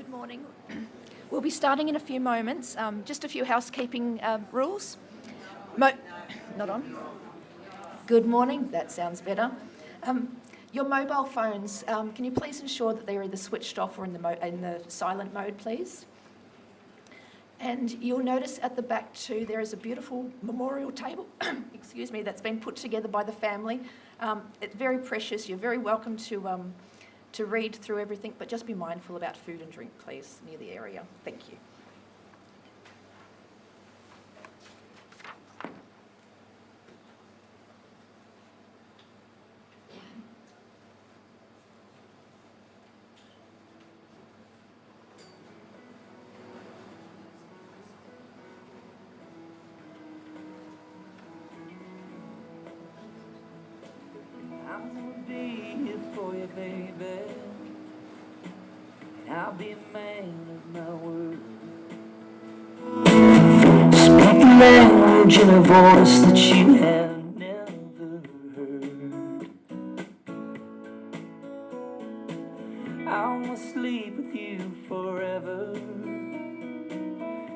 Good morning. We'll be starting in a few moments. Just a few housekeeping rules. Not on. Good morning. That sounds better. Your mobile phones, can you please ensure that they're either switched off or in the silent mode, please? And you'll notice at the back too, there is a beautiful memorial table, excuse me, that's been put together by the family. It's very precious. You're very welcome to read through everything, but just be mindful about food and drink, please, near the area. Thank you. I'm gonna be here for you, baby, and I'll be a man of my word. Speak the language in a voice that you have never heard. I wanna sleep with you forever,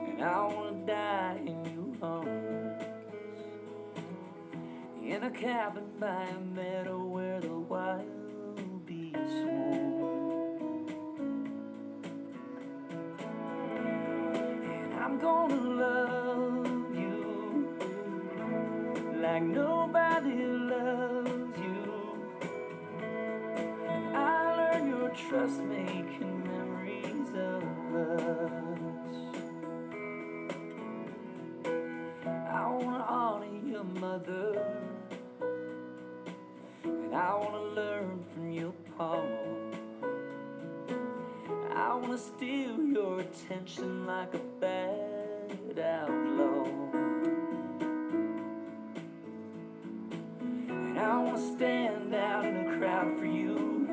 and I wanna die in your arms, in a cabin by a meadow where the wild bees swarm. And I'm gonna love you like nobody loves you, and I learn your trust making memories of us. I wanna honor your mother, and I wanna learn from your palm. I wanna steal your attention like a bad outlaw, and I wanna stand out in a crowd for you,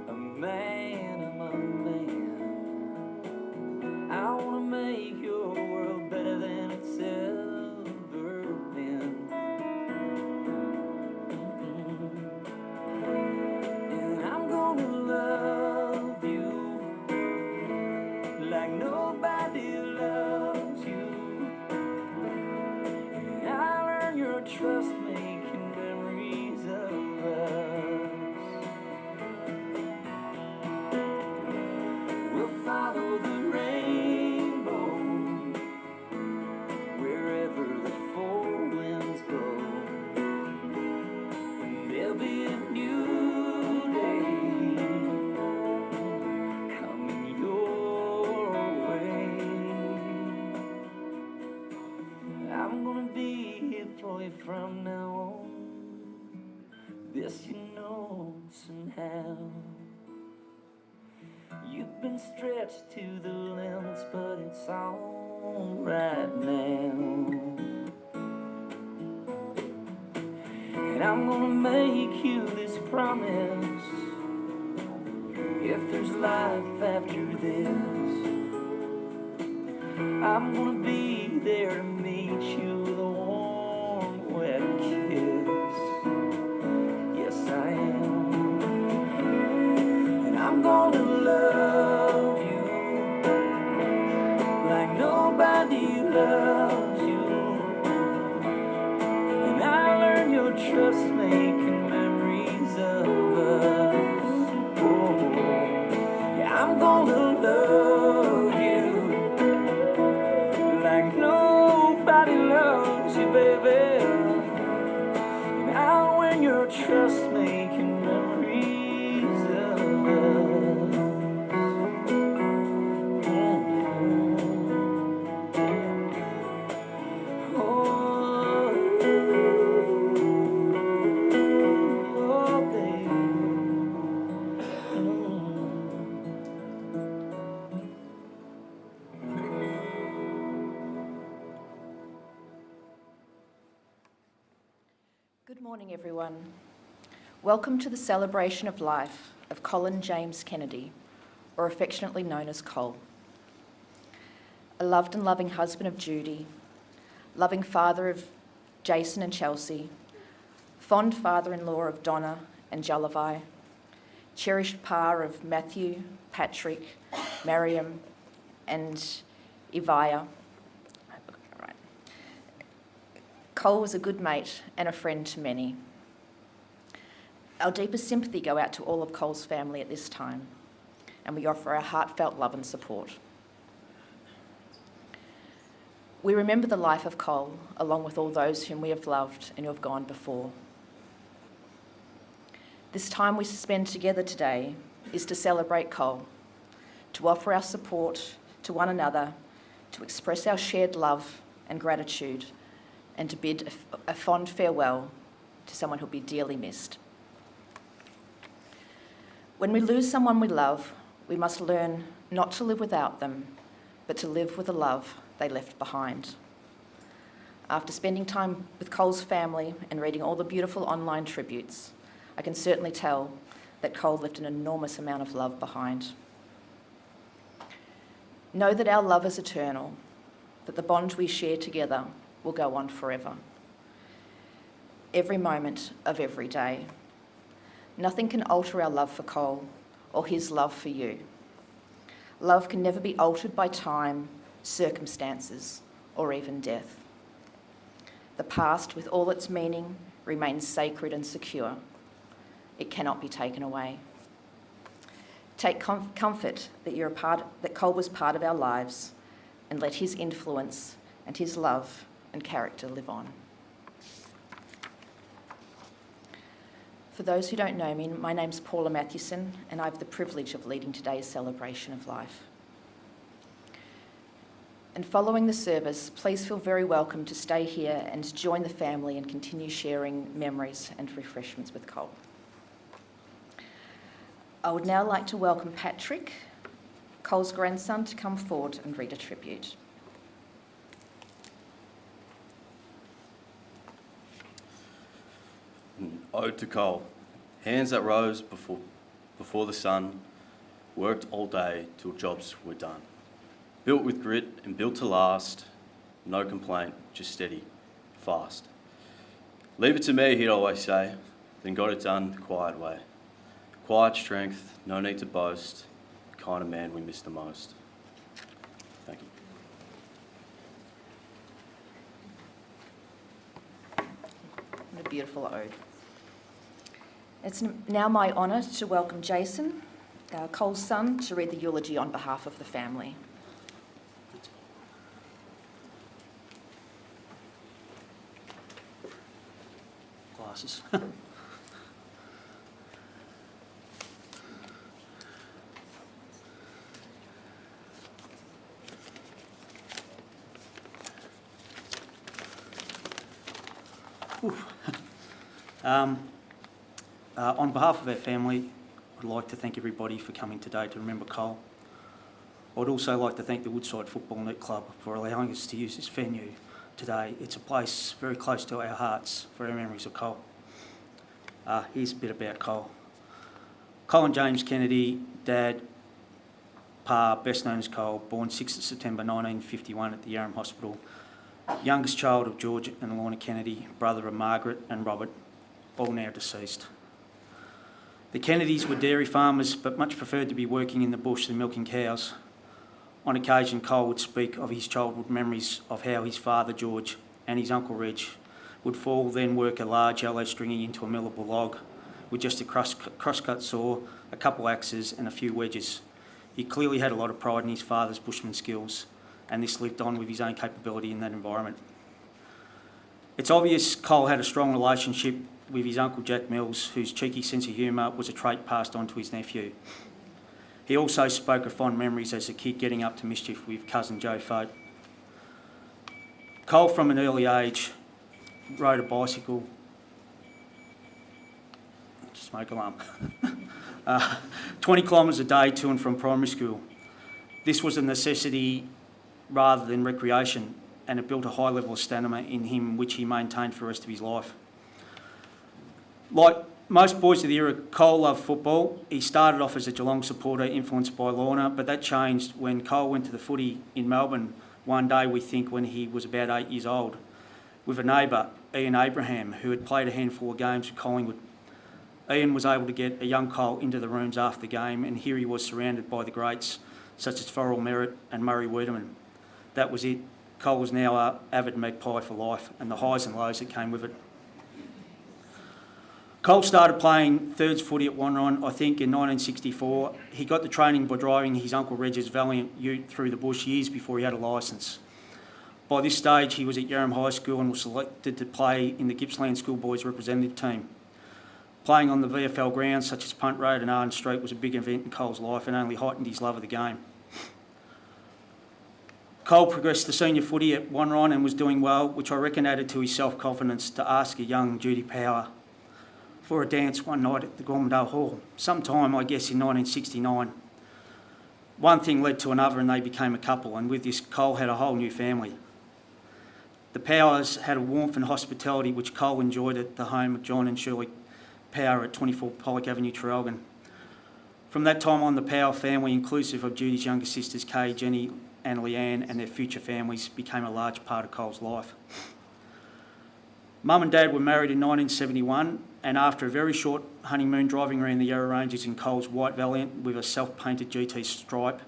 a man among men. I wanna make your world better than it's ever been. And I'm gonna love you like nobody loves you, and I learn your trust making memories of us. We'll follow the rainbow wherever the four winds go, and there'll be a new day coming your way. I'm gonna be here for you from now on, this you know somehow. You've been stretched to the limits, but it's all right now. And I'm gonna make you this promise: if there's life after this, I'm gonna be there to meet you with a warm, wet kiss. Yes, I am. And I'm gonna love you like nobody loves you, and I learn your trust making memories of us. Oh, yeah, I'm gonna love you like nobody loves you, baby, and I'll win your trust making memories of us. Oh, baby. Good morning, everyone. Welcome to the celebration of life of Colin James Kennedy, or affectionately known as Col. A loved and loving husband of Judy, loving father of Jason and Chelsea, fond father-in-law of Donna and Jalavi, cherished pa of Matthew, Patrick, Mariam, and Ivaya. Right. Cole was a good mate and a friend to many. Our deepest sympathy go out to all of Cole's family at this time, and we offer our heartfelt love and support. We remember the life of Cole, along with all those whom we have loved and who have gone before. This time we spend together today is to celebrate Cole, to offer our support to one another, to express our shared love and gratitude, and to bid a fond farewell to someone who'll be dearly missed. When we lose someone we love, we must learn not to live without them, but to live with the love they left behind. After spending time with Cole's family and reading all the beautiful online tributes, I can certainly tell that Cole left an enormous amount of love behind. Know that our love is eternal, that the bond we share together will go on forever. Every moment of every day. Nothing can alter our love for Cole or his love for you. Love can never be altered by time, circumstances, or even death. The past, with all its meaning, remains sacred and secure. It cannot be taken away. Take comfort that that Cole was part of our lives, and let his influence and his love and character live on. For those who don't know me, my name's Paula Mathewson, and I have the privilege of leading today's celebration of life. And following the service, please feel very welcome to stay here and join the family and continue sharing memories and refreshments with Cole. I would now like to welcome Patrick, Cole's grandson, to come forward and read a tribute. Ode to Cole. Hands that rose before the sun, worked all day till jobs were done. Built with grit and built to last, no complaint, just steady, fast. Leave it to me, he'd always say, then got it done the quiet way. Quiet strength, no need to boast, the kind of man we miss the most. Thank you. What a beautiful ode. It's now my honour to welcome Jason, Cole's son, to read the eulogy on behalf of the family. Glasses. On behalf of our family, I'd like to thank everybody for coming today to remember Cole. I'd also like to thank the Woodside Football Net Club for allowing us to use this venue today. It's a place very close to our hearts for our memories of Cole. Here's a bit about Cole. Colin James Kennedy, Dad, Pa, best known as Cole, born 6th of September 1951 at the Yarram Hospital. Youngest child of George and Lorna Kennedy, brother of Margaret and Robert, all now deceased. The Kennedys were dairy farmers, but much preferred to be working in the bush than milking cows. On occasion, Cole would speak of his childhood memories of how his father, George, and his uncle, Reg, would fall, then work a large yellow stringing into a millable log with just a crosscut saw, a couple axes and a few wedges. He clearly had a lot of pride in his father's bushman skills, and this lived on with his own capability in that environment. It's obvious Cole had a strong relationship with his uncle Jack Mills, whose cheeky sense of humour was a trait passed on to his nephew. He also spoke of fond memories as a kid getting up to mischief with cousin Joe Fote. Cole, from an early age, rode a bicycle. Smoke alarm. 20 kilometres a day to and from primary school. This was a necessity rather than recreation, and it built a high level of stamina in him, which he maintained for the rest of his life. Like most boys of the era, Cole loved football. He started off as a Geelong supporter influenced by Lorna, but that changed when Cole went to the footy in Melbourne one day, we think, when he was about 8 years old, with a neighbour, Ian Abraham, who had played a handful of games with Collingwood. Ian was able to get a young Cole into the rooms after the game, and here he was surrounded by the greats such as Farrell Merritt and Murray Wiedemann. That was it. Cole was now an avid Magpie for life, and the highs and lows that came with it. Cole started playing thirds footy at Wanron, I think, in 1964. He got the training by driving his Uncle Reg's Valiant ute through the bush years before he had a licence. By this stage, he was at Yarram High School and was selected to play in the Gippsland Schoolboys representative team. Playing on the VFL grounds such as Punt Road and Arden Street was a big event in Cole's life and only heightened his love of the game. Cole progressed to senior footy at Wanron and was doing well, which I reckon added to his self-confidence to ask a young Judy Power for a dance one night at the Gormandale Hall, sometime, I guess, in 1969. One thing led to another and they became a couple, and with this, Cole had a whole new family. The Powers had a warmth and hospitality which Cole enjoyed at the home of John and Shirley Power at 24 Pollock Avenue, Traralgon. From that time on, the Power family, inclusive of Judy's younger sisters Kay, Jenny and Leanne, and their future families, became a large part of Cole's life. Mum and Dad were married in 1971, and after a very short honeymoon driving around the Yarra Ranges in Cole's white Valiant with a self-painted GT stripe,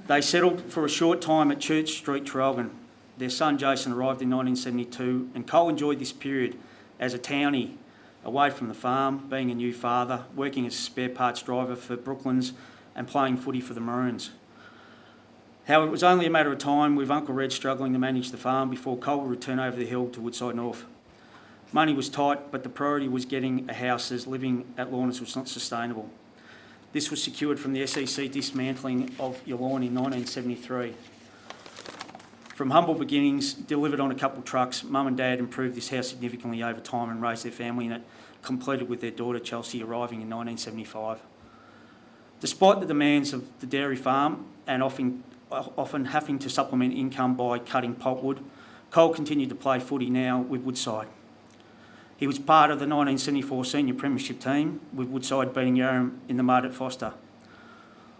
they settled for a short time at Church Street, Traralgon. Their son Jason arrived in 1972, and Cole enjoyed this period as a townie, away from the farm, being a new father, working as a spare parts driver for Brooklands and playing footy for the Maroons. However, it was only a matter of time, with Uncle Red struggling to manage the farm, before Cole would return over the hill to Woodside North. Money was tight, but the priority was getting a house, as living at Lorna's was not sustainable. This was secured from the SEC dismantling of Yallourn in 1973. From humble beginnings, delivered on a couple of trucks, Mum and Dad improved this house significantly over time and raised their family in it, completed with their daughter Chelsea arriving in 1975. Despite the demands of the dairy farm and often having to supplement income by cutting pulpwood, Cole continued to play footy now with Woodside. He was part of the 1974 senior premiership team, with Woodside beating Yarram in the mud at Foster.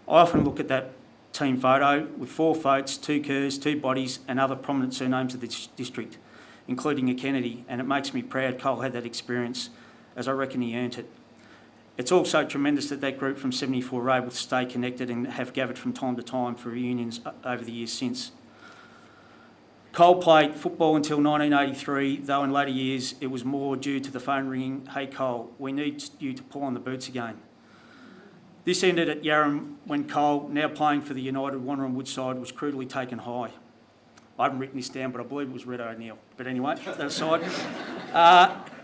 I often look at that team photo with 4 Foats, 2 Kerrs, 2 Bodies and other prominent surnames of this district, including a Kennedy, and it makes me proud Cole had that experience, as I reckon he earned it. It's also tremendous that group from 74 were able to stay connected and have gathered from time to time for reunions over the years since. Cole played football until 1983, though in later years it was more due to the phone ringing, "Hey Cole, we need you to pull on the boots again." This ended at Yarram when Cole, now playing for the United Wanneroo Woodside, was crudely taken high. I haven't written this down, but I believe it was Red O'Neill. But anyway, that aside,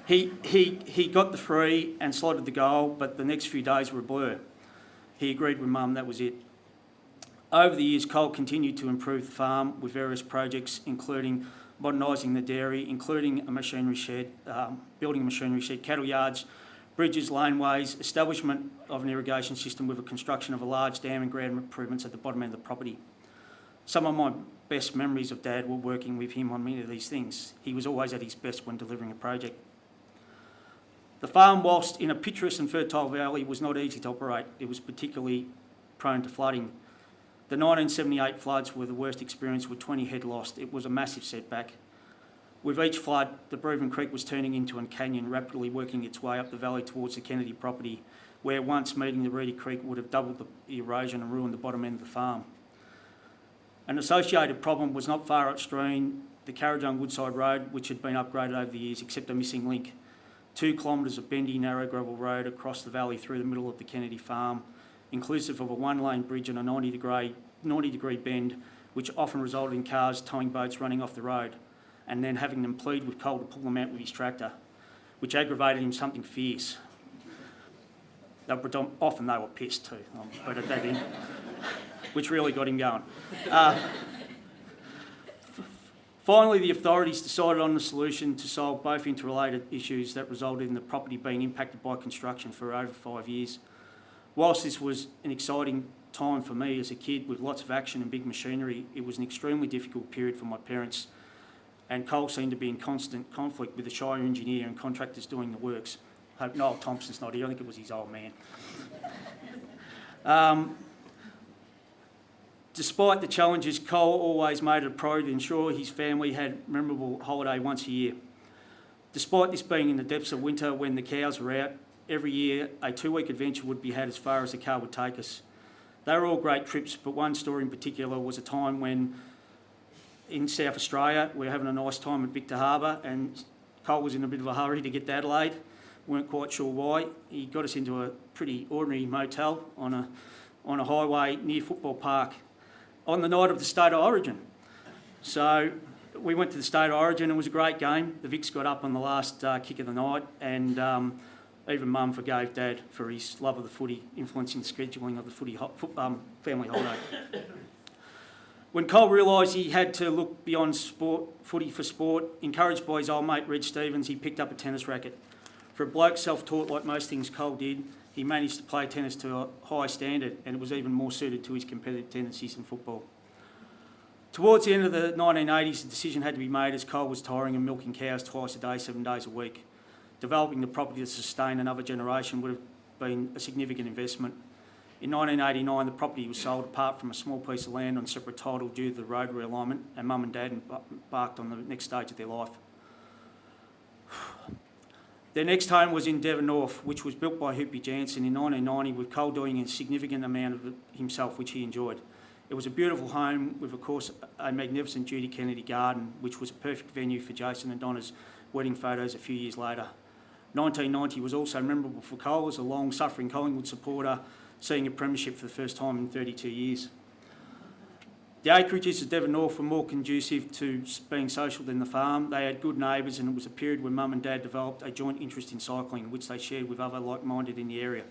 he got the free and slotted the goal, but the next few days were a blur. He agreed with Mum, that was it. Over the years, Cole continued to improve the farm with various projects, including modernising the dairy, including a machinery shed, building a machinery shed, cattle yards, bridges, laneways, establishment of an irrigation system with a construction of a large dam and ground improvements at the bottom end of the property. Some of my best memories of Dad were working with him on many of these things. He was always at his best when delivering a project. The farm, whilst in a picturesque and fertile valley, was not easy to operate. It was particularly prone to flooding. The 1978 floods were the worst experience, with 20 head lost. It was a massive setback. With each flood, the Brevin Creek was turning into a canyon, rapidly working its way up the valley towards the Kennedy property, where once meeting the Reedy Creek would have doubled the erosion and ruined the bottom end of the farm. An associated problem was not far upstream, the Carrajung Woodside Road, which had been upgraded over the years, except a missing link. 2 kilometres of bendy, narrow gravel road across the valley through the middle of the Kennedy farm, inclusive of a 1-lane bridge and a 90-degree bend, which often resulted in cars towing boats running off the road, and then having them plead with Cole to pull them out with his tractor, which aggravated him something fierce. Often they were pissed too, but at that end, which really got him going. Finally, the authorities decided on a solution to solve both interrelated issues that resulted in the property being impacted by construction for over 5 years. Whilst this was an exciting time for me as a kid with lots of action and big machinery, it was an extremely difficult period for my parents, and Cole seemed to be in constant conflict with the Shire engineer and contractors doing the works. I hope Noel Thompson's not here, I think it was his old man. Despite the challenges, Cole always made it a priority to ensure his family had a memorable holiday once a year. Despite this being in the depths of winter when the cows were out, every year a 2-week adventure would be had as far as the car would take us. They were all great trips, but one story in particular was a time when in South Australia we were having a nice time at Victor Harbour, and Cole was in a bit of a hurry to get to Adelaide. Weren't quite sure why. He got us into a pretty ordinary motel on a highway near Football Park on the night of the State of Origin. So we went to the State of Origin. It was a great game. The Vics got up on the last kick of the night, and even Mum forgave Dad for his love of the footy, influencing the scheduling of the family holiday. When Cole realised he had to look beyond footy for sport, encouraged by his old mate Reg Stevens, he picked up a tennis racket. For a bloke self-taught like most things Cole did, he managed to play tennis to a high standard, and it was even more suited to his competitive tendencies than football. Towards the end of the 1980s, a decision had to be made as Cole was tiring and milking cows twice a day, 7 days a week. Developing the property to sustain another generation would have been a significant investment. In 1989, the property was sold apart from a small piece of land on separate title due to the road realignment, and Mum and Dad embarked on the next stage of their life. Their next home was in Devon North, which was built by Hoopy Jansen in 1990, with Cole doing a significant amount of it himself, which he enjoyed. It was a beautiful home with, of course, a magnificent Judy Kennedy garden, which was a perfect venue for Jason and Donna's wedding photos a few years later. 1990 was also memorable for Cole as a long-suffering Collingwood supporter, seeing a premiership for the first time in 32 years. The acreages of Devon North were more conducive to being social than the farm. They had good neighbours, and it was a period when Mum and Dad developed a joint interest in cycling, which they shared with other like-minded in the area.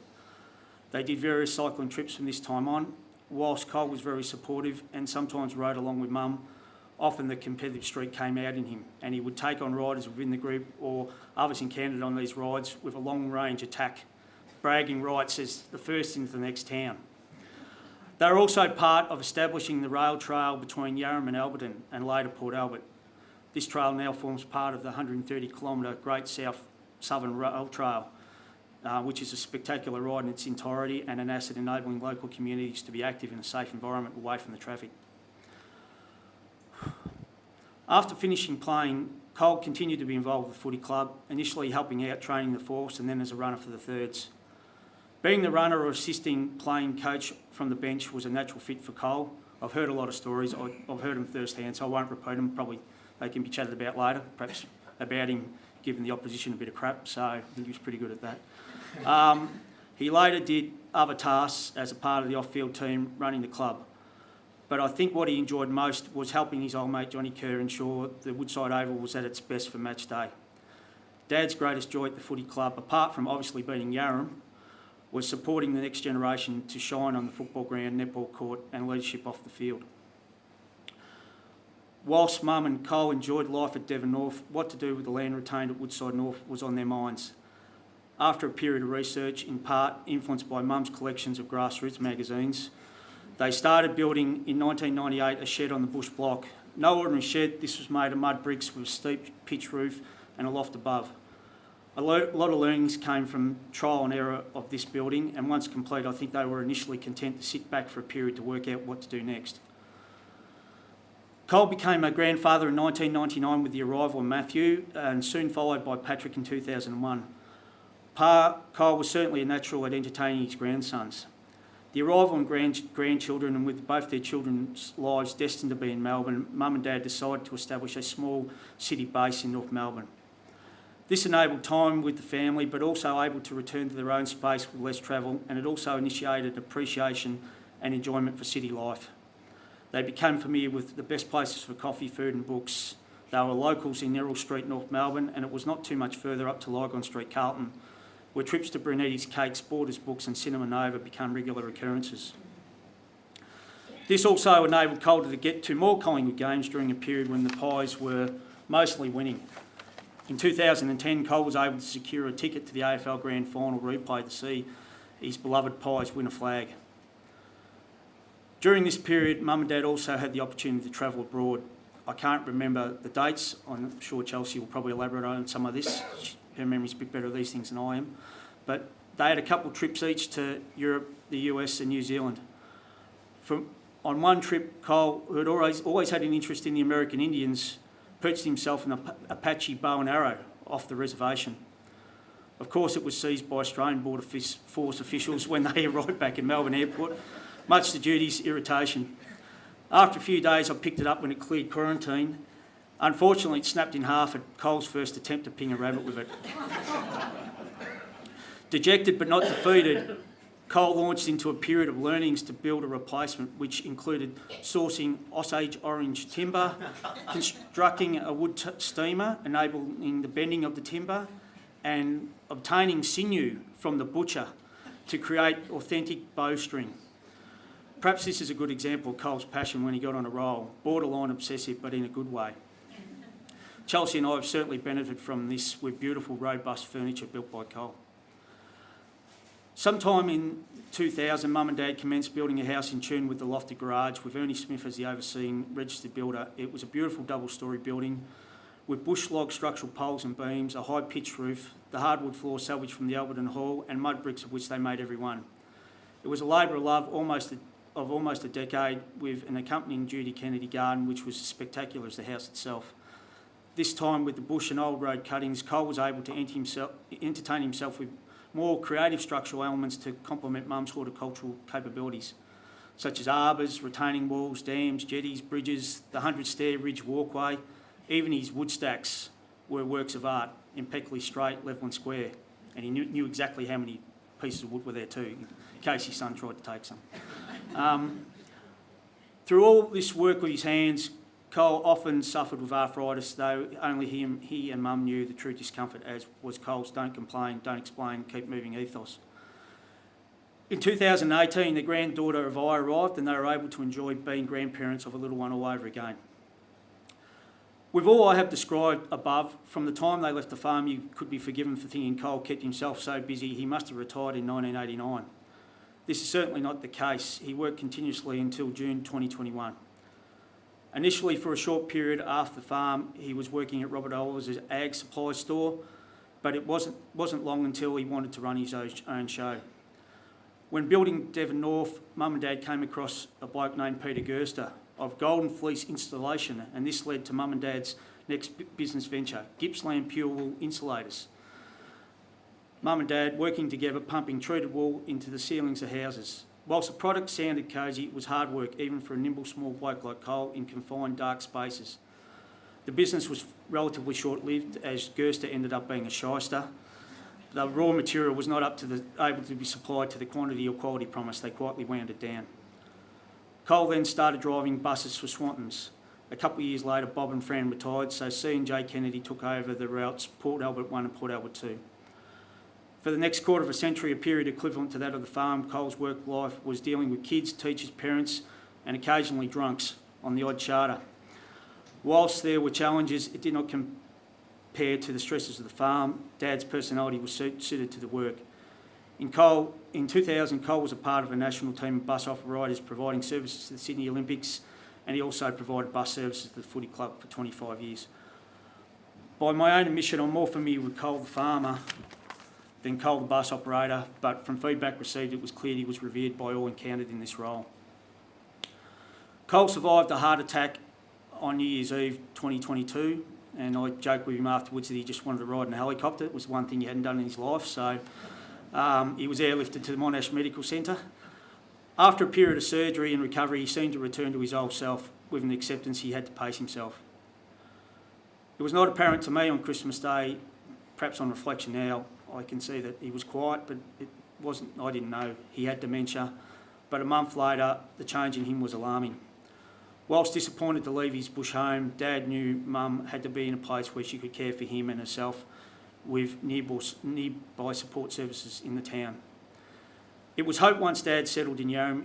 They did various cycling trips from this time on, whilst Cole was very supportive and sometimes rode along with Mum. Often the competitive streak came out in him, and he would take on riders within the group or others encountered on these rides with a long-range attack, bragging rights as the first into the next town. They were also part of establishing the rail trail between Yarram and Alberton and later Port Albert. This trail now forms part of the 130-kilometre Great Southern Rail Trail, which is a spectacular ride in its entirety and an asset enabling local communities to be active in a safe environment away from the traffic. After finishing playing, Cole continued to be involved with the footy club, initially helping out training the force and then as a runner for the thirds. Being the runner or assisting playing coach from the bench was a natural fit for Cole. I've heard a lot of stories, I've heard them firsthand, so I won't repeat them. Probably they can be chatted about later, perhaps about him giving the opposition a bit of crap, so I think he was pretty good at that. He later did other tasks as a part of the off-field team running the club. But I think what he enjoyed most was helping his old mate Johnny Kerr ensure the Woodside Oval was at its best for match day. Dad's greatest joy at the footy club, apart from obviously beating Yarram, was supporting the next generation to shine on the football ground, netball court and leadership off the field. Whilst Mum and Cole enjoyed life at Devon North, what to do with the land retained at Woodside North was on their minds. After a period of research, in part influenced by Mum's collections of grassroots magazines, they started building in 1998 a shed on the bush block. No ordinary shed, this was made of mud bricks with a steep pitch roof and a loft above. A lot of learnings came from trial and error of this building, and once complete I think they were initially content to sit back for a period to work out what to do next. Cole became a grandfather in 1999 with the arrival of Matthew and soon followed by Patrick in 2001. Cole was certainly a natural at entertaining his grandsons. The arrival and grandchildren, and with both their children's lives destined to be in Melbourne, Mum and Dad decided to establish a small city base in North Melbourne. This enabled time with the family, but also able to return to their own space with less travel, and it also initiated appreciation and enjoyment for city life. They became familiar with the best places for coffee, food and books. They were locals in Errol Street, North Melbourne, and it was not too much further up to Lygon Street, Carlton, where trips to Brunetti's Cakes, Borders Books and Cinema Nova became regular occurrences. This also enabled Cole to get to more Collingwood games during a period when the Pies were mostly winning. In 2010, Cole was able to secure a ticket to the AFL Grand Final replay to see his beloved Pies win a flag. During this period, Mum and Dad also had the opportunity to travel abroad. I can't remember the dates. I'm sure Chelsea will probably elaborate on some of this. Her memory's a bit better of these things than I am. But they had a couple of trips each to Europe, the US and New Zealand. On one trip, Cole, who had always had an interest in the American Indians, purchased himself an Apache bow and arrow off the reservation. Of course, it was seized by Australian Border Force officials when they arrived back in Melbourne Airport, much to Judy's irritation. After a few days, I picked it up when it cleared quarantine. Unfortunately, it snapped in half at Cole's first attempt to ping a rabbit with it. Dejected but not defeated, Cole launched into a period of learnings to build a replacement, which included sourcing Osage orange timber, constructing a wood steamer, enabling the bending of the timber, and obtaining sinew from the butcher to create authentic bowstring. Perhaps this is a good example of Cole's passion when he got on a roll, borderline obsessive but in a good way. Chelsea and I have certainly benefited from this with beautiful, robust furniture built by Cole. Sometime in 2000, Mum and Dad commenced building a house in tune with the lofted garage with Ernie Smith as the overseeing registered builder. It was a beautiful double-storey building with bush log structural poles and beams, a high-pitched roof, the hardwood floor salvaged from the Alberton Hall, and mud bricks of which they made every one. It was a labour of love of almost a decade with an accompanying Judy Kennedy garden, which was as spectacular as the house itself. This time, with the bush and old road cuttings, Cole was able to entertain himself with more creative structural elements to complement Mum's horticultural capabilities, such as arbours, retaining walls, dams, jetties, bridges, the 100-stair ridge walkway. Even his wood stacks were works of art, impeccably straight, level and square, and he knew exactly how many pieces of wood were there too, in case his son tried to take some. Through all this work with his hands, Cole often suffered with arthritis, though only he and Mum knew the true discomfort, as was Cole's don't complain, don't explain, keep moving ethos. In 2018, the granddaughter of I arrived and they were able to enjoy being grandparents of a little one all over again. With all I have described above, from the time they left the farm, you could be forgiven for thinking Cole kept himself so busy he must have retired in 1989. This is certainly not the case. He worked continuously until June 2021. Initially, for a short period after the farm, he was working at Robert Oliver's ag supply store, but it wasn't long until he wanted to run his own show. When building Devon North, Mum and Dad came across a bloke named Peter Gerster of Golden Fleece Installation, and this led to Mum and Dad's next business venture, Gippsland Pure Wool Insulators. Mum and Dad working together, pumping treated wool into the ceilings of houses. Whilst the product sounded cosy, it was hard work, even for a nimble small bloke like Cole in confined dark spaces. The business was relatively short-lived as Gerster ended up being a shyster. The raw material was not able to be supplied to the quantity or quality promised. They quietly wound it down. Cole then started driving buses for Swantons. A couple of years later, Bob and Fran retired, so C&J Kennedy took over the routes Port Albert 1 and Port Albert 2. For the next quarter of a century, a period equivalent to that of the farm, Cole's work life was dealing with kids, teachers, parents, and occasionally drunks on the odd charter. Whilst there were challenges, it did not compare to the stresses of the farm. Dad's personality was suited to the work. In 2000, Cole was a part of a national team of bus operators providing services to the Sydney Olympics, and he also provided bus services to the footy club for 25 years. By my own admission, I'm more familiar with Cole the farmer than Cole the bus operator, but from feedback received, it was clear he was revered by all encountered in this role. Cole survived a heart attack on New Year's Eve 2022, and I joked with him afterwards that he just wanted to ride in a helicopter. It was one thing he hadn't done in his life, so he was airlifted to the Monash Medical Centre. After a period of surgery and recovery, he seemed to return to his old self with an acceptance he had to pace himself. It was not apparent to me on Christmas Day, perhaps on reflection now, I can see that he was quiet, but I didn't know he had dementia. But a month later, the change in him was alarming. Whilst disappointed to leave his bush home, Dad knew Mum had to be in a place where she could care for him and herself with nearby support services in the town. It was hoped once Dad settled in Yarram,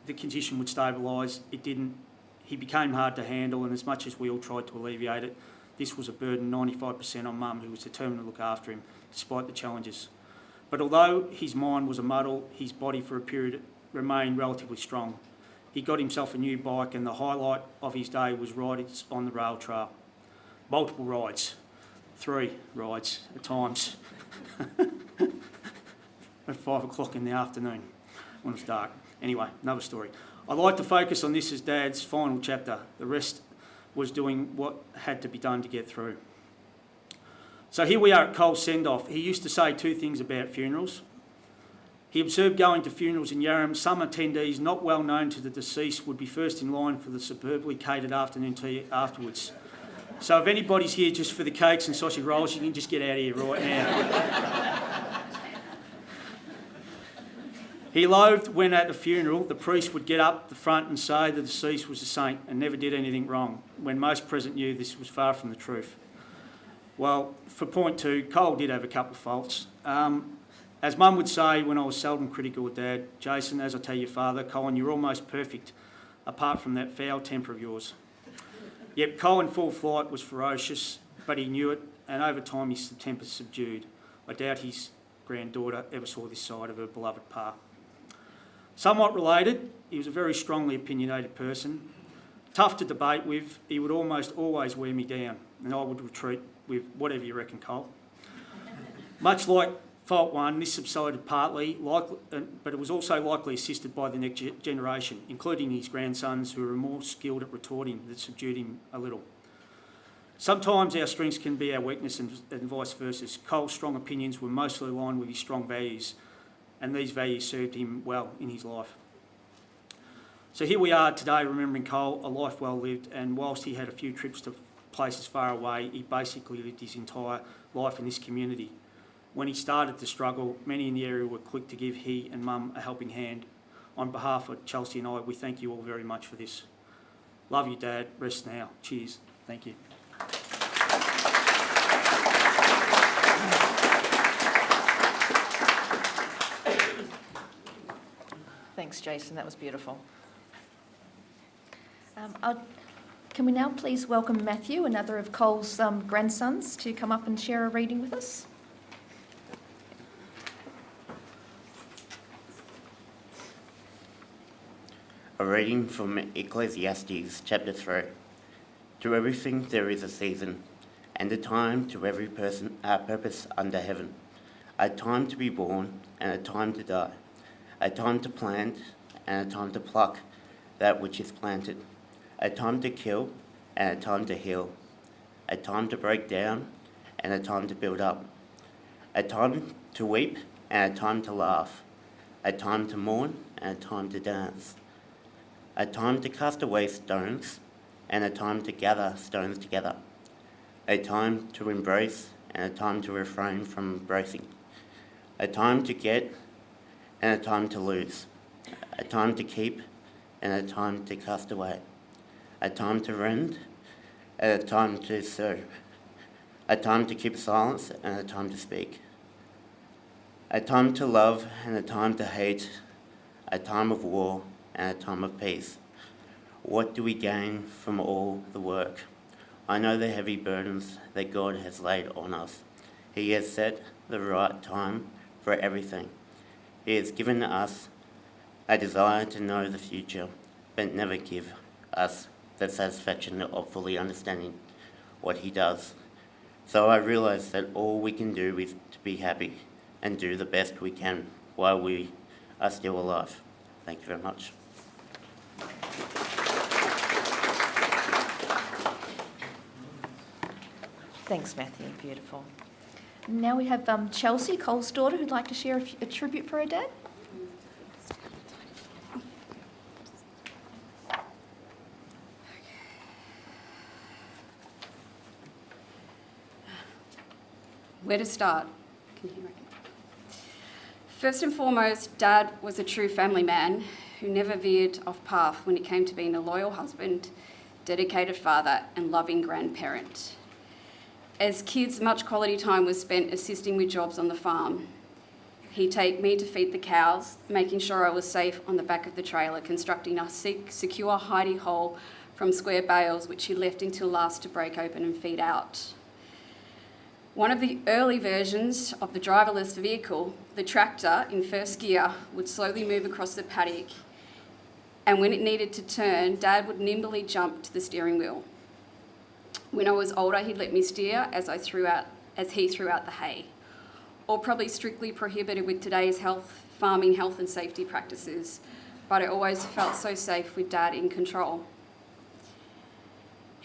the condition would stabilise. It didn't. He became hard to handle, and as much as we all tried to alleviate it, this was a burden 95% on Mum, who was determined to look after him, despite the challenges. But although his mind was a muddle, his body for a period remained relatively strong. He got himself a new bike, and the highlight of his day was rides on the rail trail. Multiple rides, 3 rides at times, at 5 o'clock in the afternoon when it was dark. Anyway, another story. I'd like to focus on this as Dad's final chapter. The rest was doing what had to be done to get through. So here we are at Cole's send-off. He used to say two things about funerals. He observed going to funerals in Yarram, some attendees not well known to the deceased would be first in line for the superbly catered afternoon tea afterwards. So if anybody's here just for the cakes and sausage rolls, you can just get out of here right now. He loathed when at the funeral the priest would get up the front and say the deceased was a saint and never did anything wrong, when most present knew this was far from the truth. Well, for point two, Cole did have a couple of faults. As Mum would say when I was seldom critical of Dad, Jason, as I tell your father, Colin, you're almost perfect, apart from that foul temper of yours. Yep, Cole in full flight was ferocious, but he knew it, and over time his temper subdued. I doubt his granddaughter ever saw this side of her beloved pa. Somewhat related, he was a very strongly opinionated person. Tough to debate with, he would almost always wear me down, and I would retreat with whatever you reckon, Cole. Much like fault one, this subsided partly, but it was also likely assisted by the next generation, including his grandsons, who were more skilled at retorting, that subdued him a little. Sometimes our strengths can be our weakness and vice versa. Cole's strong opinions were mostly aligned with his strong values, and these values served him well in his life. So here we are today remembering Cole, a life well lived, and whilst he had a few trips to places far away, he basically lived his entire life in this community. When he started to struggle, many in the area were quick to give he and Mum a helping hand. On behalf of Chelsea and I, we thank you all very much for this. Love you, Dad. Rest now. Cheers. Thank you. Thanks, Jason. That was beautiful. Can we now please welcome Matthew, another of Cole's grandsons, to come up and share a reading with us? A reading from Ecclesiastes chapter 3. To everything there is a season, and a time to every purpose under heaven. A time to be born, and a time to die. A time to plant, and a time to pluck that which is planted. A time to kill, and a time to heal. A time to break down, and a time to build up. A time to weep, and a time to laugh. A time to mourn, and a time to dance. A time to cast away stones, and a time to gather stones together. A time to embrace, and a time to refrain from embracing. A time to get, and a time to lose. A time to keep, and a time to cast away. A time to rend, and a time to sow. A time to keep silence, and a time to speak. A time to love, and a time to hate. A time of war, and a time of peace. What do we gain from all the work? I know the heavy burdens that God has laid on us. He has set the right time for everything. He has given us a desire to know the future, but never give us the satisfaction of fully understanding what He does. So I realise that all we can do is to be happy and do the best we can while we are still alive. Thank you very much. Thanks, Matthew. Beautiful. Now we have Chelsea, Cole's daughter, who'd like to share a tribute for her dad. Where to start? Can you reckon? First and foremost, Dad was a true family man who never veered off path when it came to being a loyal husband, dedicated father, and loving grandparent. As kids, much quality time was spent assisting with jobs on the farm. He'd take me to feed the cows, making sure I was safe on the back of the trailer, constructing a secure hidey hole from square bales, which he left until last to break open and feed out. One of the early versions of the driverless vehicle, the tractor in first gear, would slowly move across the paddock, and when it needed to turn, Dad would nimbly jump to the steering wheel. When I was older, he'd let me steer as he threw out the hay, all probably strictly prohibited with today's farming health and safety practices, but I always felt so safe with Dad in control.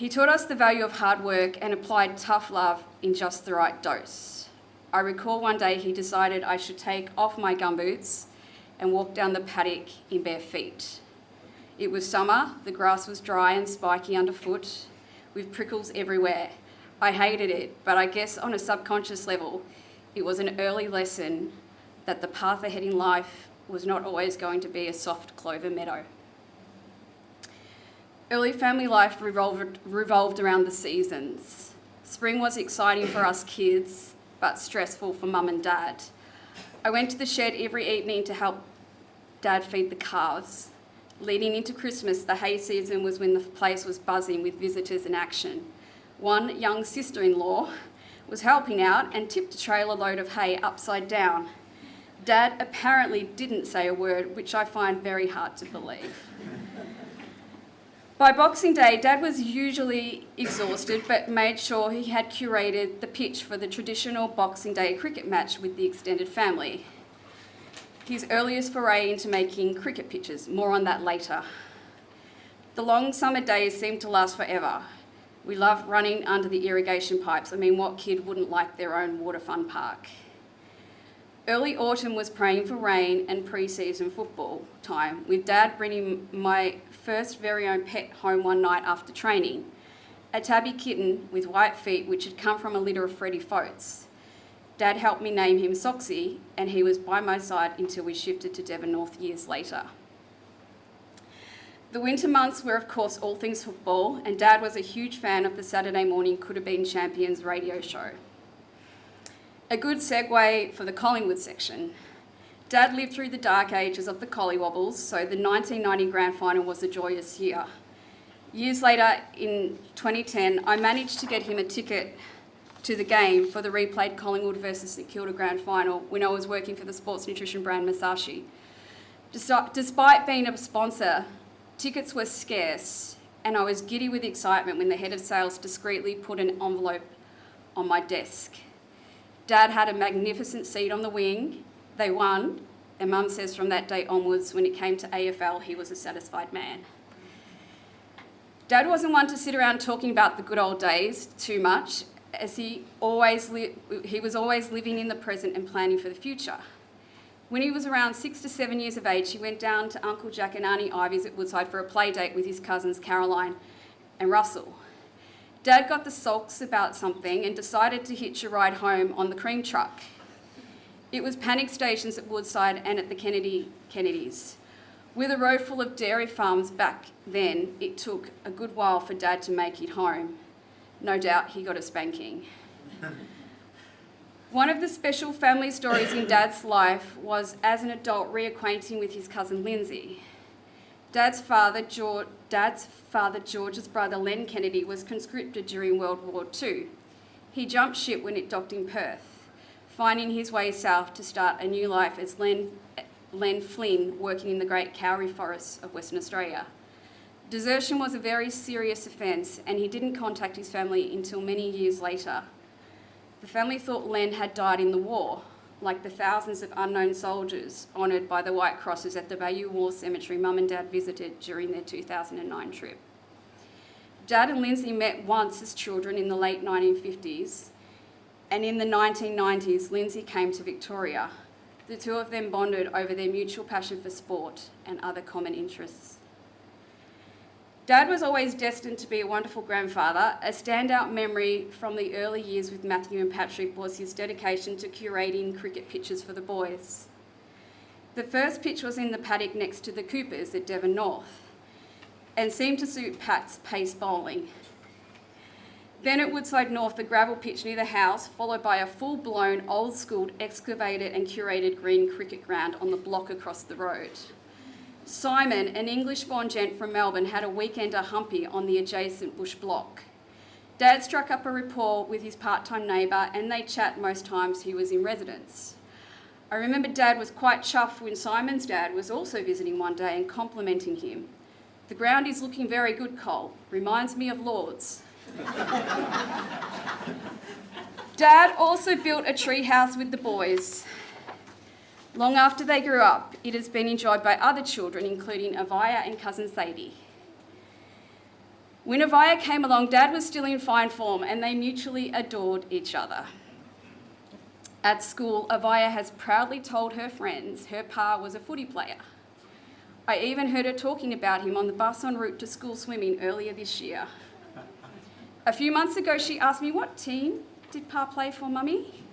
He taught us the value of hard work and applied tough love in just the right dose. I recall one day he decided I should take off my gumboots and walk down the paddock in bare feet. It was summer, the grass was dry and spiky underfoot, with prickles everywhere. I hated it, but I guess on a subconscious level, it was an early lesson that the path ahead in life was not always going to be a soft clover meadow. Early family life revolved around the seasons. Spring was exciting for us kids, but stressful for Mum and Dad. I went to the shed every evening to help Dad feed the calves. Leading into Christmas, the hay season was when the place was buzzing with visitors and action. One young sister-in-law was helping out and tipped a trailer load of hay upside down. Dad apparently didn't say a word, which I find very hard to believe. By Boxing Day, Dad was usually exhausted, but made sure he had curated the pitch for the traditional Boxing Day cricket match with the extended family. His earliest foray into making cricket pitches, more on that later. The long summer days seemed to last forever. We loved running under the irrigation pipes. I mean, what kid wouldn't like their own water fun park? Early autumn was praying for rain and pre-season football time, with Dad bringing my first very own pet home one night after training, a tabby kitten with white feet which had come from a litter of Freddie Foats. Dad helped me name him Soxy, and he was by my side until we shifted to Devon North years later. The winter months were, of course, all things football, and Dad was a huge fan of the Saturday morning Could Have Been Champions radio show. A good segue for the Collingwood section. Dad lived through the dark ages of the Collywobbles, so the 1990 grand final was a joyous year. Years later, in 2010, I managed to get him a ticket to the game for the replayed Collingwood versus St Kilda grand final when I was working for the sports nutrition brand Masashi. Despite being a sponsor, tickets were scarce, and I was giddy with excitement when the head of sales discreetly put an envelope on my desk. Dad had a magnificent seat on the wing. They won, and Mum says from that day onwards, when it came to AFL, he was a satisfied man. Dad wasn't one to sit around talking about the good old days too much, as he was always living in the present and planning for the future. When he was around 6 to 7 years of age, he went down to Uncle Jack and Auntie Ivy's at Woodside for a play date with his cousins Caroline and Russell. Dad got the sulks about something and decided to hitch a ride home on the cream truck. It was panic stations at Woodside and at the Kennedys. With a row full of dairy farms back then, it took a good while for Dad to make it home. No doubt he got a spanking. One of the special family stories in Dad's life was as an adult reacquainting with his cousin Lindsay. Dad's father, George's brother Len Kennedy, was conscripted during World War II. He jumped ship when it docked in Perth, finding his way south to start a new life as Len Flynn, working in the great kauri forests of Western Australia. Desertion was a very serious offence, and he didn't contact his family until many years later. The family thought Len had died in the war, like the thousands of unknown soldiers honoured by the White Crosses at the Bayou War Cemetery Mum and Dad visited during their 2009 trip. Dad and Lindsay met once as children in the late 1950s, and in the 1990s, Lindsay came to Victoria. The two of them bonded over their mutual passion for sport and other common interests. Dad was always destined to be a wonderful grandfather. A standout memory from the early years with Matthew and Patrick was his dedication to curating cricket pitches for the boys. The first pitch was in the paddock next to the Coopers at Devon North and seemed to suit Pat's pace bowling. Then at Woodside North, the gravel pitch near the house, followed by a full-blown, old-school, excavated and curated green cricket ground on the block across the road. Simon, an English-born gent from Melbourne, had a weekender humpy on the adjacent bush block. Dad struck up a rapport with his part-time neighbour, and they chat most times he was in residence. I remember Dad was quite chuffed when Simon's dad was also visiting one day and complimenting him. "The ground is looking very good, Cole. Reminds me of Lord's." Dad also built a tree house with the boys. Long after they grew up, it has been enjoyed by other children, including Avaya and cousin Sadie. When Avaya came along, Dad was still in fine form and they mutually adored each other. At school, Avaya has proudly told her friends her pa was a footy player. I even heard her talking about him on the bus en route to school swimming earlier this year. A few months ago, she asked me, "What team did Pa play for, Mummy?"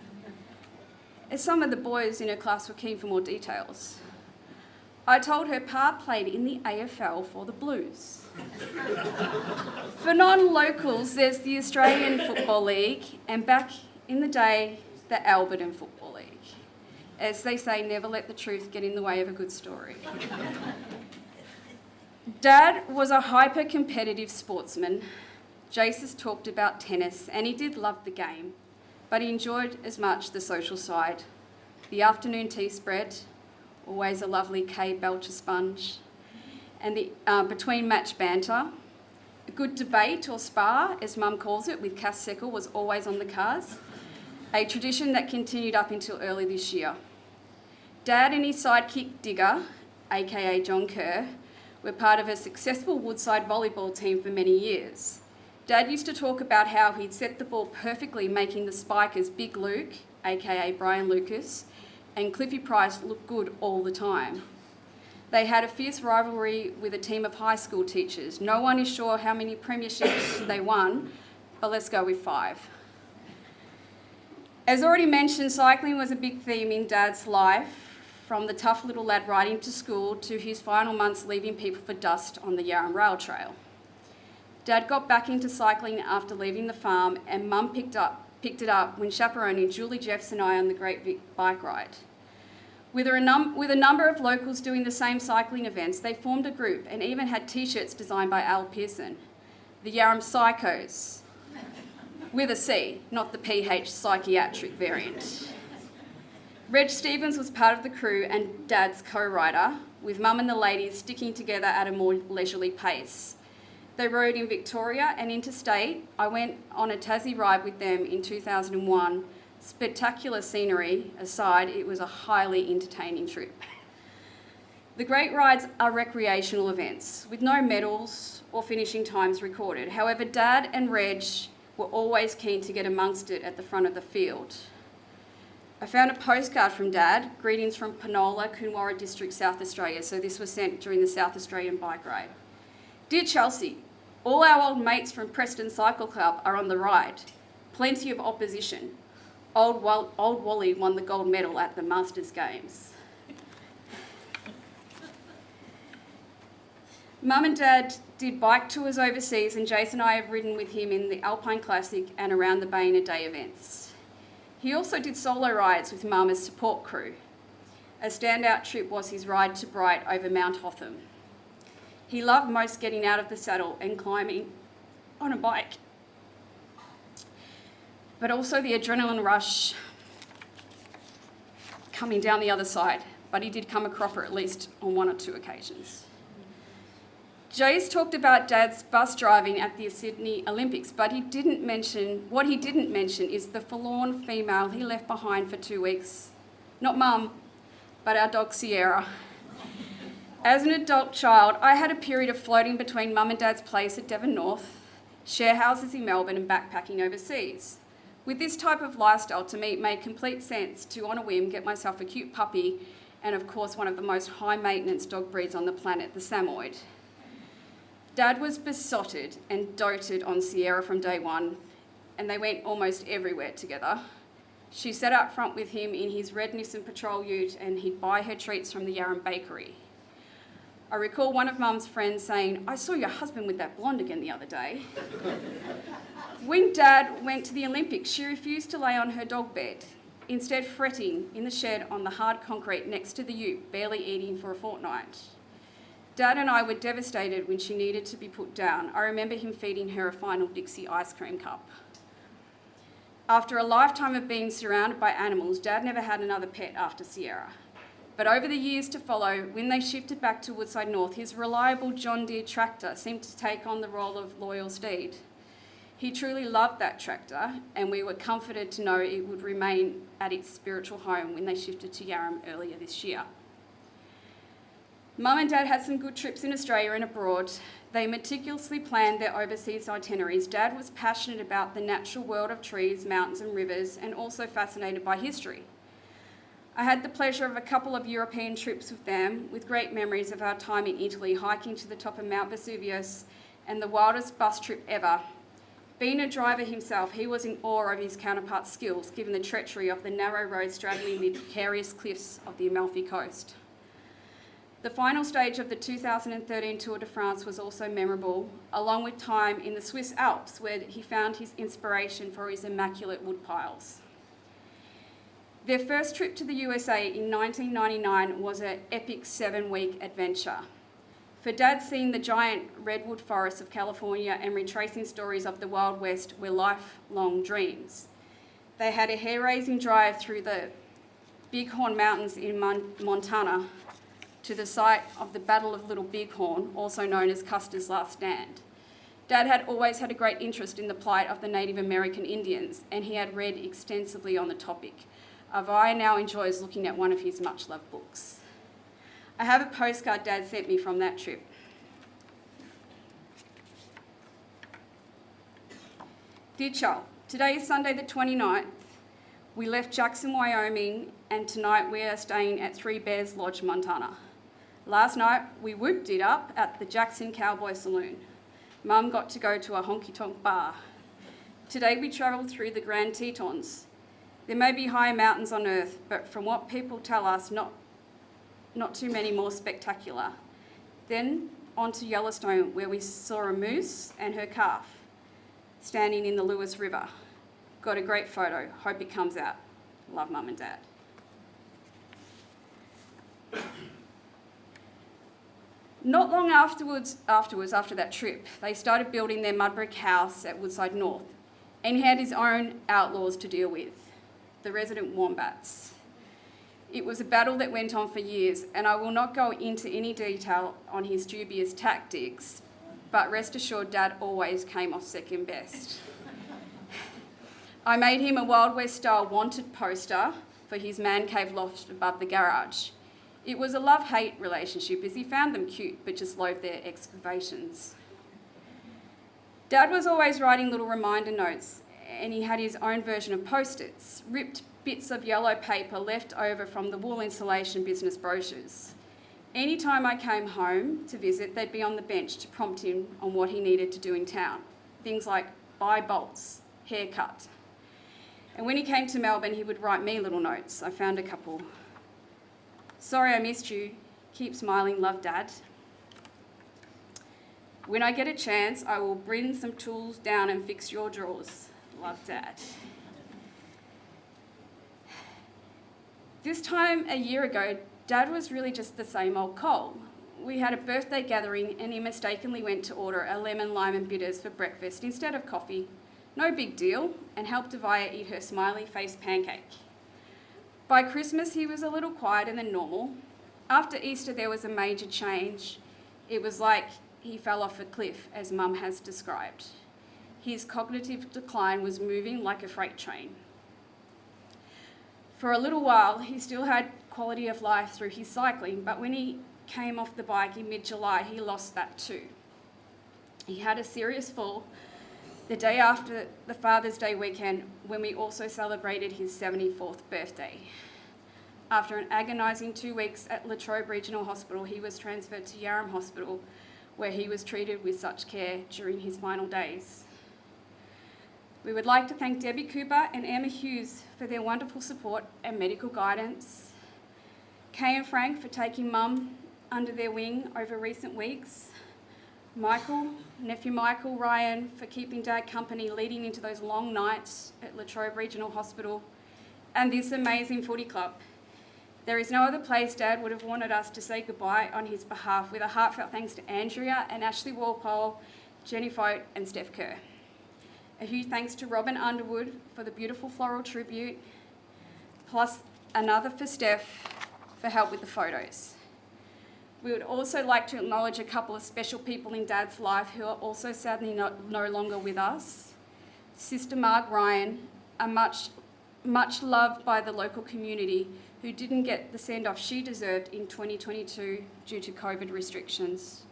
As some of the boys in her class were keen for more details, I told her Pa played in the AFL for the Blues. For non-locals, there's the Australian Football League, and back in the day, the Alberton Football League. As they say, never let the truth get in the way of a good story. Dad was a hyper-competitive sportsman. Jace has talked about tennis, and he did love the game, but he enjoyed as much the social side. The afternoon tea spread, always a lovely Kay Belcher sponge, and the between match banter. A good debate or spar, as Mum calls it, with Cass Seckle was always on the cards, a tradition that continued up until early this year. Dad and his sidekick Digger, aka John Kerr, were part of a successful Woodside volleyball team for many years. Dad used to talk about how he'd set the ball perfectly, making the spikers Big Luke, aka Brian Lucas, and Cliffy Price look good all the time. They had a fierce rivalry with a team of high school teachers. No one is sure how many premierships they won, but let's go with 5. As already mentioned, cycling was a big theme in Dad's life, from the tough little lad riding to school to his final months leaving people for dust on the Yarram Rail Trail. Dad got back into cycling after leaving the farm, and Mum picked it up when chaperoning Julie Jeffs and I on the Great Vic bike ride. With a number of locals doing the same cycling events, they formed a group and even had T-shirts designed by Al Pearson, the Yarram Psychos, with a C, not the PH psychiatric variant. Reg Stevens was part of the crew and Dad's co-rider, with Mum and the ladies sticking together at a more leisurely pace. They rode in Victoria and interstate. I went on a Tassie ride with them in 2001. Spectacular scenery aside, it was a highly entertaining trip. The Great Rides are recreational events with no medals or finishing times recorded. However, Dad and Reg were always keen to get amongst it at the front of the field. I found a postcard from Dad, greetings from Penola, Coonawarra District, South Australia. So this was sent during the South Australian bike ride. Dear Chelsea, all our old mates from Preston Cycle Club are on the ride. Plenty of opposition. Old Wally won the gold medal at the Masters Games. Mum and Dad did bike tours overseas, and Jason and I have ridden with him in the Alpine Classic and around the Bay in a Day events. He also did solo rides with Mum as support crew. A standout trip was his ride to Bright over Mount Hotham. He loved most getting out of the saddle and climbing on a bike, but also the adrenaline rush coming down the other side, but he did come a cropper at least on 1 or 2 occasions. Jace talked about Dad's bus driving at the Sydney Olympics, but what he didn't mention is the forlorn female he left behind for 2 weeks. Not Mum, but our dog Sierra. As an adult child, I had a period of floating between Mum and Dad's place at Devon North, share houses in Melbourne and backpacking overseas. With this type of lifestyle, to me, it made complete sense to, on a whim, get myself a cute puppy and, of course, one of the most high-maintenance dog breeds on the planet, the Samoyed. Dad was besotted and doted on Sierra from day one, and they went almost everywhere together. She sat out front with him in his red Nissan Patrol ute, and he'd buy her treats from the Yarram Bakery. I recall one of Mum's friends saying, "I saw your husband with that blonde again the other day." When Dad went to the Olympics, she refused to lay on her dog bed, instead fretting in the shed on the hard concrete next to the ute, barely eating for a fortnight. Dad and I were devastated when she needed to be put down. I remember him feeding her a final Dixie ice cream cup. After a lifetime of being surrounded by animals, Dad never had another pet after Sierra. But over the years to follow, when they shifted back to Woodside North, his reliable John Deere tractor seemed to take on the role of loyal steed. He truly loved that tractor, and we were comforted to know it would remain at its spiritual home when they shifted to Yarram earlier this year. Mum and Dad had some good trips in Australia and abroad. They meticulously planned their overseas itineraries. Dad was passionate about the natural world of trees, mountains and rivers, and also fascinated by history. I had the pleasure of a couple of European trips with them, with great memories of our time in Italy, hiking to the top of Mount Vesuvius, and the wildest bus trip ever. Being a driver himself, he was in awe of his counterpart's skills, given the treachery of the narrow road straddling the precarious cliffs of the Amalfi Coast. The final stage of the 2013 Tour de France was also memorable, along with time in the Swiss Alps, where he found his inspiration for his immaculate woodpiles. Their first trip to the USA in 1999 was an epic 7-week adventure. For Dad, seeing the giant redwood forests of California and retracing stories of the Wild West were lifelong dreams. They had a hair-raising drive through the Bighorn Mountains in Montana to the site of the Battle of Little Bighorn, also known as Custer's Last Stand. Dad had always had a great interest in the plight of the Native American Indians, and he had read extensively on the topic. Avaya now enjoys looking at one of his much-loved books. I have a postcard Dad sent me from that trip. Dear Charles, today is Sunday the 29th. We left Jackson, Wyoming, and tonight we are staying at Three Bears Lodge, Montana. Last night, we whooped it up at the Jackson Cowboy Saloon. Mum got to go to a honky-tonk bar. Today, we travelled through the Grand Tetons. There may be higher mountains on Earth, but from what people tell us, not too many more spectacular. Then, on to Yellowstone, where we saw a moose and her calf standing in the Lewis River. Got a great photo. Hope it comes out. Love, Mum and Dad. Not long after that trip, they started building their mud brick house at Woodside North, and he had his own outlaws to deal with, the resident wombats. It was a battle that went on for years, and I will not go into any detail on his dubious tactics, but rest assured Dad always came off second best. I made him a Wild West style wanted poster for his man cave loft above the garage. It was a love-hate relationship, as he found them cute but just loathed their excavations. Dad was always writing little reminder notes, and he had his own version of post-its, ripped bits of yellow paper left over from the wool insulation business brochures. Any time I came home to visit, they'd be on the bench to prompt him on what he needed to do in town. Things like buy bolts, haircut. And when he came to Melbourne, he would write me little notes. I found a couple. Sorry I missed you. Keep smiling, love, Dad. When I get a chance, I will bring some tools down and fix your drawers. Love, Dad. This time a year ago, Dad was really just the same old Cole. We had a birthday gathering and he mistakenly went to order a lemon, lime and bitters for breakfast instead of coffee. No big deal, and helped Avaya eat her smiley face pancake. By Christmas, he was a little quieter than normal. After Easter, there was a major change. It was like he fell off a cliff, as Mum has described. His cognitive decline was moving like a freight train. For a little while, he still had quality of life through his cycling, but when he came off the bike in mid-July, he lost that too. He had a serious fall the day after the Father's Day weekend, when we also celebrated his 74th birthday. After an agonising 2 weeks at Latrobe Regional Hospital, he was transferred to Yarram Hospital, where he was treated with such care during his final days. We would like to thank Debbie Cooper and Emma Hughes for their wonderful support and medical guidance, Kay and Frank for taking Mum under their wing over recent weeks, nephew Michael, Ryan for keeping Dad company leading into those long nights at Latrobe Regional Hospital, and this amazing footy club. There is no other place Dad would have wanted us to say goodbye on his behalf, with a heartfelt thanks to Andrea and Ashley Walpole, Jenny Fote and Steph Kerr. A huge thanks to Robin Underwood for the beautiful floral tribute, plus another for Steph for help with the photos. We would also like to acknowledge a couple of special people in Dad's life who are also sadly no longer with us. Sister Marg Ryan, a much loved by the local community, who didn't get the send-off she deserved in 2022 due to COVID restrictions.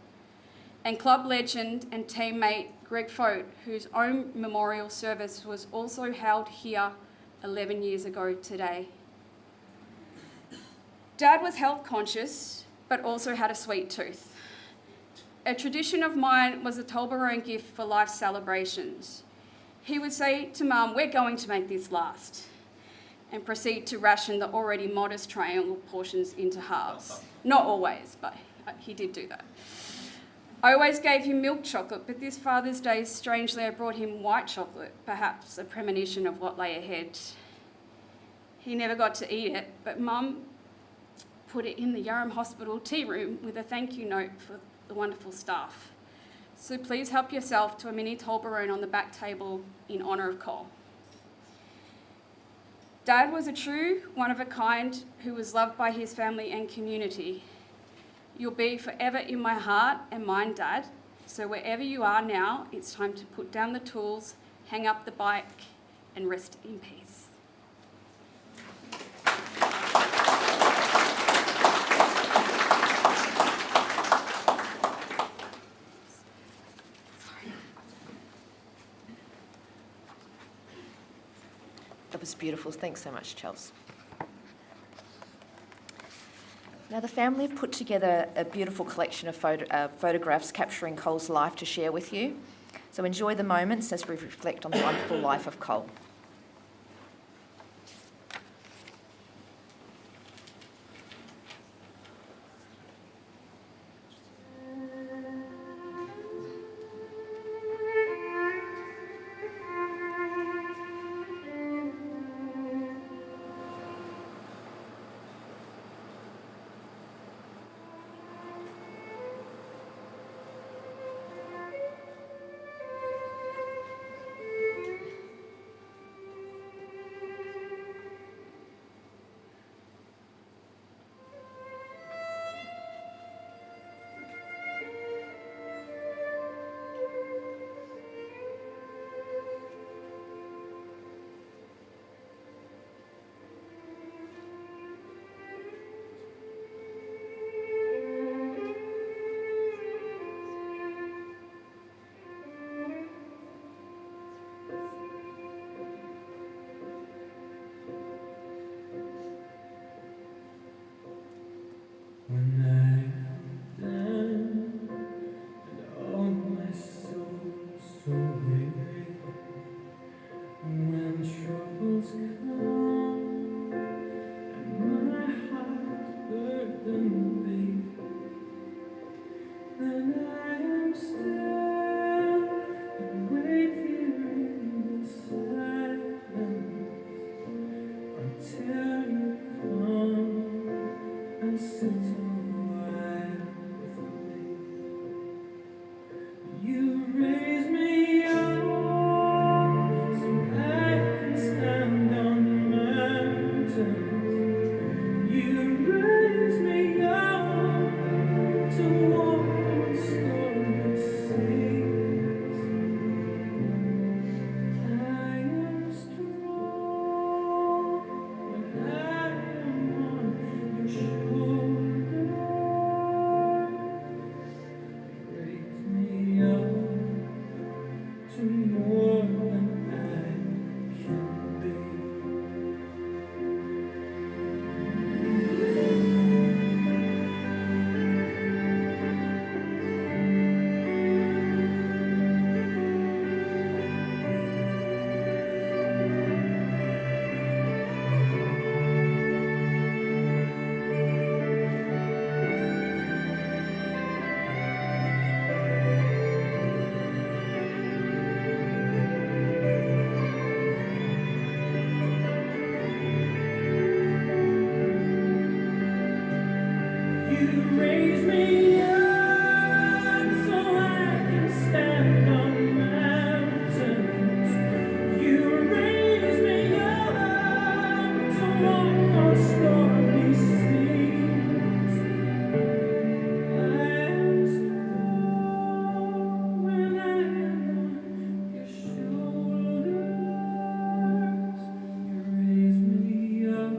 And club legend and teammate Greg Fote, whose own memorial service was also held here 11 years ago today. Dad was health conscious, but also had a sweet tooth. A tradition of mine was a Toblerone gift for life celebrations. He would say to Mum, "We're going to make this last," and proceed to ration the already modest triangle portions into halves. Not always, but he did do that. I always gave him milk chocolate, but this Father's Day, strangely, I brought him white chocolate, perhaps a premonition of what lay ahead. He never got to eat it, but Mum put it in the Yarram Hospital tea room with a thank you note for the wonderful staff. So please help yourself to a mini Toblerone on the back table in honour of Cole. Dad was a true one of a kind who was loved by his family and community. You'll be forever in my heart and mine, Dad. So wherever you are now, it's time to put down the tools, hang up the bike, and rest in peace. That was beautiful. Thanks so much, Chels. Now, the family have put together a beautiful collection of photographs capturing Cole's life to share with you. So enjoy the moments as we reflect on the wonderful life of Cole. When I am down and all my soul so weary, when troubles come and my heart burdened be, then I am still and wait here in the silence until you come and sit a while with me. You raise me up so I can stand on mountains. You raise me up to walk on stormy seas. I am strong when I am on your shoulder. Raise me up to more than I can be. You raise me up so I can stand on mountains. You raise me up to walk on stormy seas. I am strong when I am on your shoulders. You raise me up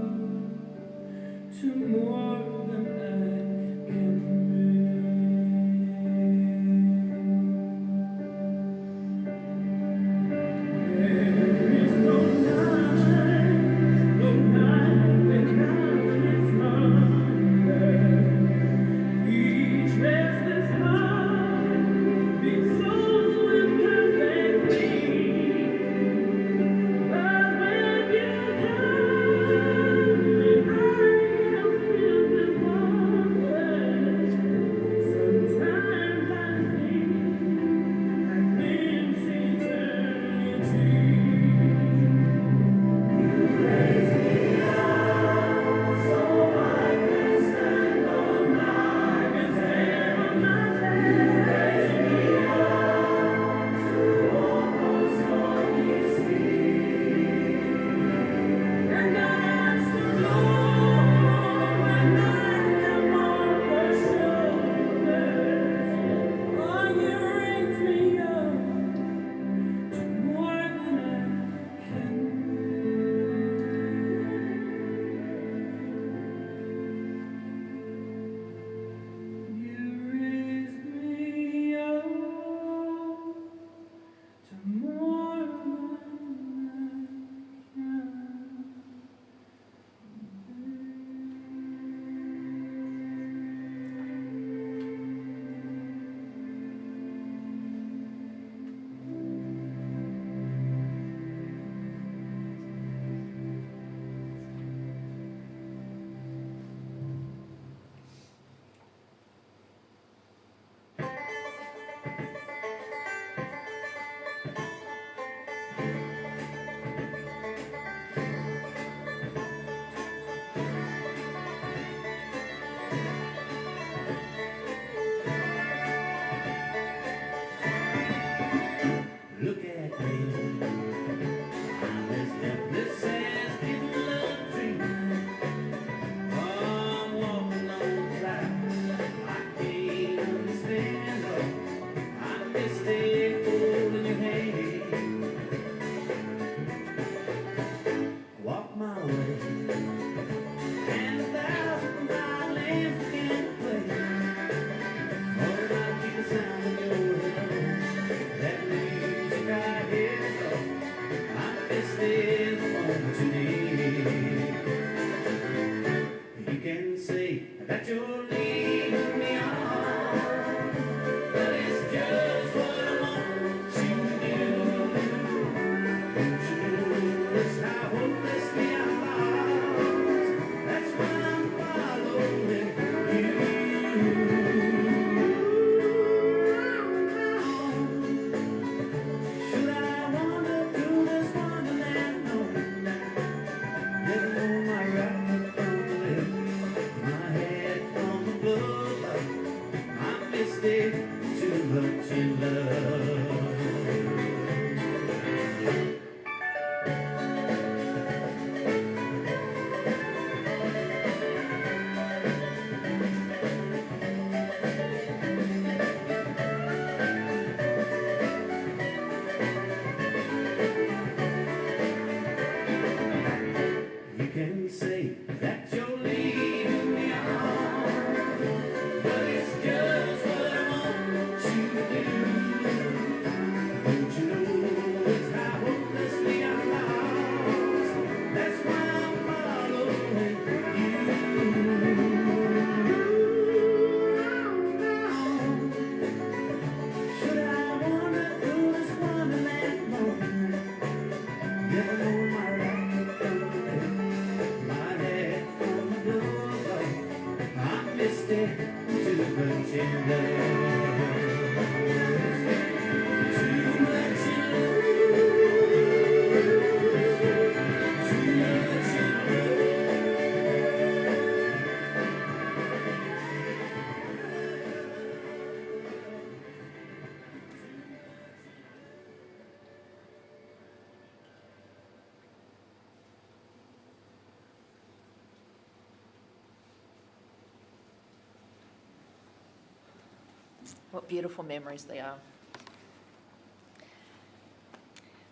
What beautiful memories they are.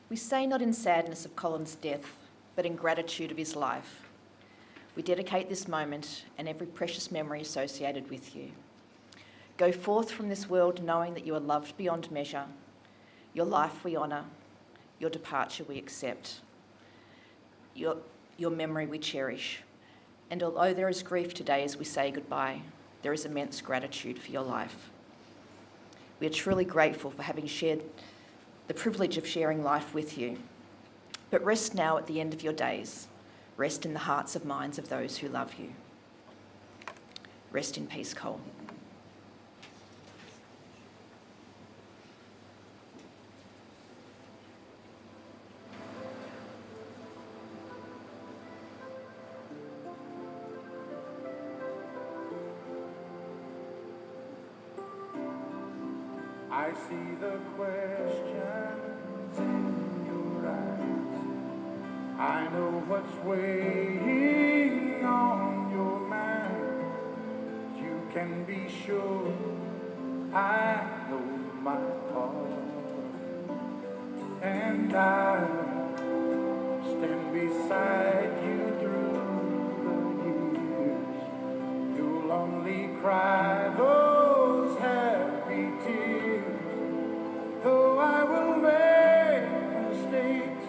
We say not in sadness of Colin's death, but in gratitude of his life. We dedicate this moment and every precious memory associated with you. Go forth from this world knowing that you are loved beyond measure. Your life we honour, your departure we accept, your memory we cherish. And although there is grief today as we say goodbye, there is immense gratitude for your life. We are truly grateful for having shared the privilege of sharing life with you. But rest now at the end of your days. Rest in the hearts and minds of those who love you. Rest in peace, Cole. I see the questions in your eyes. I know what's weighing on your mind. You can be sure I know my part, and I'll stand beside you through the years. You'll only cry those happy tears. Though I will make mistakes,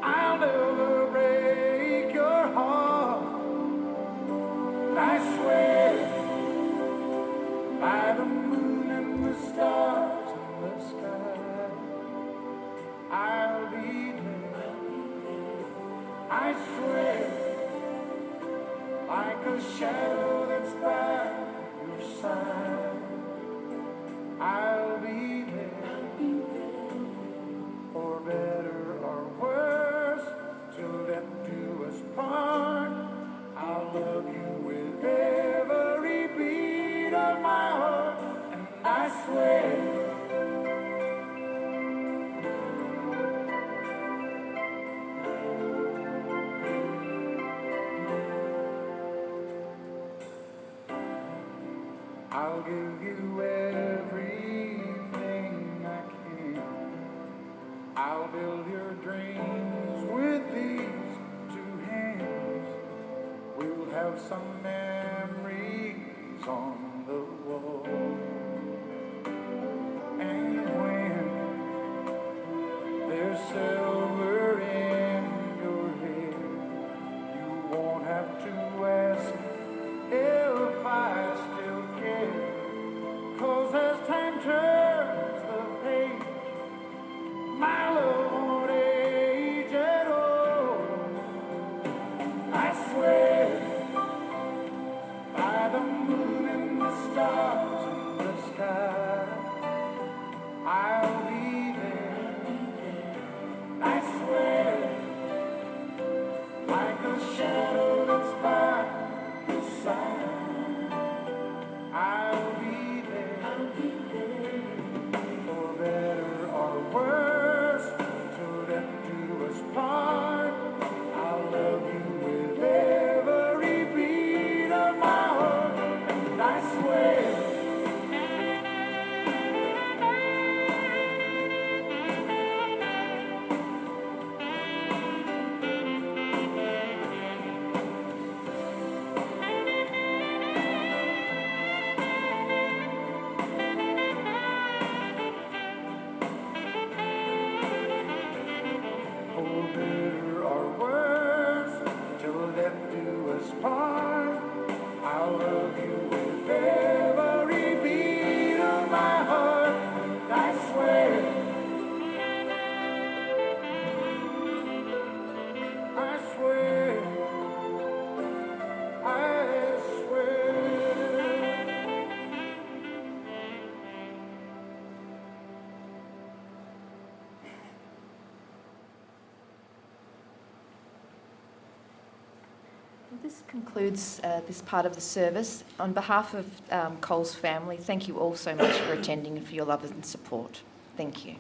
I'll never break your heart. I swear by the moon and the stars in the sky, I'll be there. I swear, like a shadow that's by your side, I'll be there. For better or worse, till death do us part. I'll love you with every beat of my heart, and I swear I'll give you everything I can. I'll build your dreams with these two hands. We'll have some memories on the wall. And when there's silver in your hair, you won't have to ask if I still care. 'Cause as time turns the page, my love won't age at all. I swear by the moon and the stars in the sky, I'll be there. I swear, like a shadow that's by your side, I'll be there. For better or worse, till death do us part. I'll love you with every beat of my heart, and I swear for better or worse, till death do us part. I'll love you with every beat of my heart, and I swear, I swear, I swear. This concludes this part of the service. On behalf of Cole's family, thank you all so much for attending and for your love and support. Thank you.